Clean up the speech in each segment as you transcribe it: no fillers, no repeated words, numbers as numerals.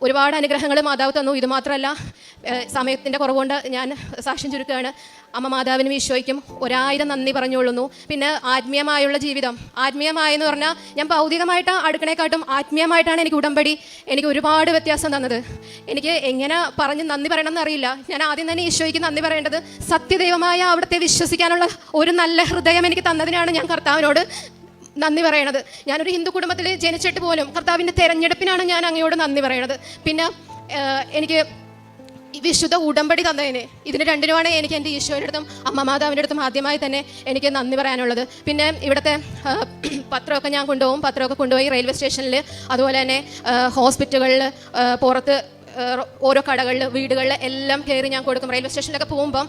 ഒരുപാട് അനുഗ്രഹങ്ങൾ മാതാവ് തന്നു. ഇത് മാത്രമല്ല, സമയത്തിൻ്റെ കുറവുകൊണ്ട് ഞാൻ സാക്ഷ്യം ചുരുക്കുകയാണ്. അമ്മ മാതാവിനും ഈശോയ്ക്കും 1000 നന്ദി പറഞ്ഞുകൊള്ളുന്നു. പിന്നെ ആത്മീയമായുള്ള ജീവിതം, ആത്മീയമായെന്ന് പറഞ്ഞാൽ ഞാൻ ഭൗതികമായിട്ട് അടുക്കണേക്കാട്ടും ആത്മീയമായിട്ടാണ് എനിക്ക് ഉടമ്പടി എനിക്ക് ഒരുപാട് വ്യത്യാസം തന്നത്. എനിക്ക് എങ്ങനെ പറഞ്ഞ് നന്ദി പറയണമെന്ന് അറിയില്ല. ഞാൻ ആദ്യം തന്നെ ഈശോയ്ക്ക് നന്ദി പറയേണ്ടത് സത്യദൈവമായ അവിടുത്തെ വിശ്വസിക്കാനുള്ള ഒരു നല്ല ഹൃദയം എനിക്ക് തന്നതിനാണ് ഞാൻ കർത്താവിനോട് നന്ദി പറയണത്. ഞാനൊരു ഹിന്ദു കുടുംബത്തിൽ ജനിച്ചിട്ട് പോലും കർത്താവിൻ്റെ തെരഞ്ഞെടുപ്പിനാണ് ഞാൻ അങ്ങയോട് നന്ദി പറയണത്. പിന്നെ എനിക്ക് വിശുദ്ധ ഉടമ്പടി തന്നതിന്, ഇതിന് രണ്ടിനുമാണ് എനിക്ക് എൻ്റെ ഈശോയുടെ അടുത്തും അമ്മ മാതാവിൻ്റെ അടുത്തും ആദ്യമായി തന്നെ എനിക്ക് നന്ദി പറയാനുള്ളത്. പിന്നെ ഇവിടുത്തെ പത്രമൊക്കെ ഞാൻ കൊണ്ടുപോകും. പത്രമൊക്കെ കൊണ്ടുപോയി റെയിൽവേ സ്റ്റേഷനിൽ, അതുപോലെ തന്നെ ഹോസ്പിറ്റലുകളിൽ, പുറത്ത് ഓരോ കടകളിൽ, വീടുകളിൽ എല്ലാം കയറി ഞാൻ കൊടുക്കും. റെയിൽവേ സ്റ്റേഷനിലൊക്കെ പോകുമ്പം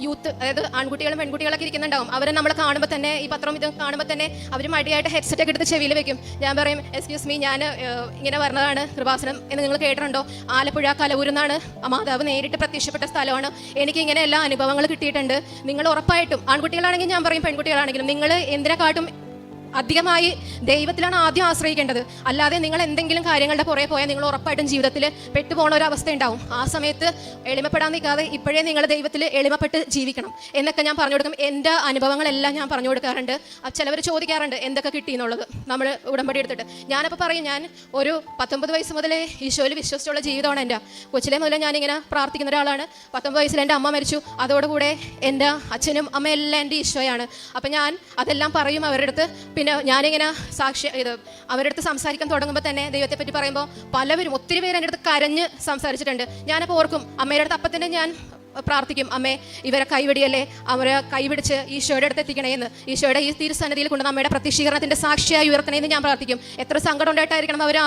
യൂത്ത്, അതായത് ആൺകുട്ടികളും പെൺകുട്ടികളൊക്കെ ഇരിക്കുന്നുണ്ടാവും. അവരെ നമ്മൾ കാണുമ്പോൾ തന്നെ, ഈ പത്രം ഇത് കാണുമ്പോൾ തന്നെ അവർ മടിയായിട്ട് ഹെഡ്സെറ്റൊക്കെ എടുത്ത് ചെവിയിൽ വെക്കും. ഞാൻ പറയും, എക്സ്ക്യൂസ് മീ, ഞാൻ ഇങ്ങനെ പറഞ്ഞതാണ് കൃപാസനം എന്ന് നിങ്ങൾ കേട്ടിട്ടുണ്ടോ? ആലപ്പുഴ കലവൂരെന്നാണ് മാതാവ് നേരിട്ട് പ്രത്യക്ഷപ്പെട്ട സ്ഥലമാണ്. എനിക്ക് ഇങ്ങനെ എല്ലാ അനുഭവങ്ങൾ കിട്ടിയിട്ടുണ്ട്. നിങ്ങൾ ഉറപ്പായിട്ടും, ആൺകുട്ടികളാണെങ്കിൽ ഞാൻ പറയും, പെൺകുട്ടികളാണെങ്കിലും നിങ്ങൾ എന്തിനെക്കാട്ടും അധികമായി ദൈവത്തിലാണ് ആദ്യം ആശ്രയിക്കേണ്ടത്. അല്ലാതെ നിങ്ങൾ എന്തെങ്കിലും കാര്യങ്ങളുടെ പുറകെ പോയാൽ നിങ്ങൾ ഉറപ്പായിട്ടും ജീവിതത്തിൽ പെട്ടുപോകുന്ന ഒരു അവസ്ഥ ഉണ്ടാവും. ആ സമയത്ത് എളിമപ്പെടാൻ നിൽക്കാതെ ഇപ്പോഴേ നിങ്ങൾ ദൈവത്തിൽ എളിമപ്പെട്ട് ജീവിക്കണം എന്നൊക്കെ ഞാൻ പറഞ്ഞു കൊടുക്കും. എൻ്റെ അനുഭവങ്ങളെല്ലാം ഞാൻ പറഞ്ഞു കൊടുക്കാറുണ്ട്. ചിലവർ ചോദിക്കാറുണ്ട് എന്തൊക്കെ കിട്ടി എന്നുള്ളത് നമ്മൾ ഉടമ്പടി എടുത്തിട്ട്. ഞാനപ്പോൾ പറയും, ഞാൻ ഒരു 19 വയസ്സ് മുതലേ ഈശോയിൽ വിശ്വസിച്ചുള്ള ജീവിതമാണ് എൻ്റെ. കൊച്ചിലെ മുതലേ ഞാനിങ്ങനെ പ്രാർത്ഥിക്കുന്ന ഒരാളാണ്. 19 വയസ്സിൽ എൻ്റെ അമ്മ മരിച്ചു. അതോടുകൂടെ എൻ്റെ അച്ഛനും അമ്മയെല്ലാം എൻ്റെ ഈശോയാണ്. അപ്പം ഞാൻ അതെല്ലാം പറയും അവരുടെ അടുത്ത്. പിന്നെ ഞാനിങ്ങനെ അവരുടെ അടുത്ത് സംസാരിക്കാൻ തുടങ്ങുമ്പോൾ തന്നെ ദൈവത്തെ പറ്റി പറയുമ്പോൾ പലവരും, ഒത്തിരി പേര് എൻ്റെ അടുത്ത് കരഞ്ഞ് സംസാരിച്ചിട്ടുണ്ട്. ഞാനപ്പോൾ ഓർക്കും, അമ്മയുടെ അടുത്ത് അപ്പം തന്നെ ഞാൻ പ്രാർത്ഥിക്കും, അമ്മേ ഇവരെ കൈവിടിയല്ലേ, അവരെ കൈപിടിച്ച് ഈശോയുടെ അടുത്ത് എത്തിക്കണേ എന്ന്. ഈശോയുടെ ഈ തിരുസന്നിധിയിൽ കൊണ്ട് നമ്മുടെ പ്രത്യക്ഷീകരണത്തിൻ്റെ സാക്ഷിയായി ഉയർത്തണേന്ന് ഞാൻ പ്രാർത്ഥിക്കും. എത്ര സങ്കടം ഉണ്ടായിട്ടായിരിക്കണം അവർ ആ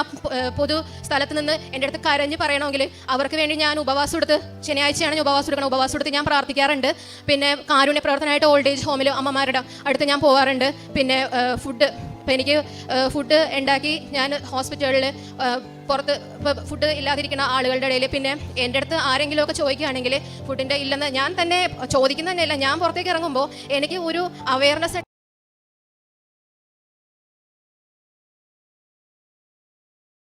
പൊതു സ്ഥലത്ത് നിന്ന് എൻ്റെ അടുത്ത് കരഞ്ഞ് പറയണമെങ്കിൽ. അവർക്ക് വേണ്ടി ഞാൻ ഉപവാസം എടുത്ത്, ശനിയാഴ്ചയാണ് ഞാൻ ഉപവാസം എടുക്കണം, ഉപവാസം എടുത്ത് ഞാൻ പ്രാർത്ഥിക്കാറുണ്ട്. പിന്നെ കാരുണ്യ പ്രവർത്തനമായിട്ട് ഓൾഡ് ഏജ് ഹോമിൽ അമ്മമാരുടെ അടുത്ത് ഞാൻ പോകാറുണ്ട്. പിന്നെ ഇപ്പം എനിക്ക് ഫുഡ് ഉണ്ടാക്കി ഞാൻ ഹോസ്പിറ്റലിൽ പുറത്ത് ഫുഡ് ഇല്ലാതിരിക്കുന്ന ആളുകളുടെ ഇടയിൽ, പിന്നെ എൻ്റെ അടുത്ത് ആരെങ്കിലുമൊക്കെ ചോദിക്കുകയാണെങ്കിൽ ഫുഡിൻ്റെ ഇല്ലെന്ന് ഞാൻ തന്നെ ചോദിക്കുന്നതന്നെയല്ല, ഞാൻ പുറത്തേക്ക് ഇറങ്ങുമ്പോൾ എനിക്ക് ഒരു അവയർനെസ്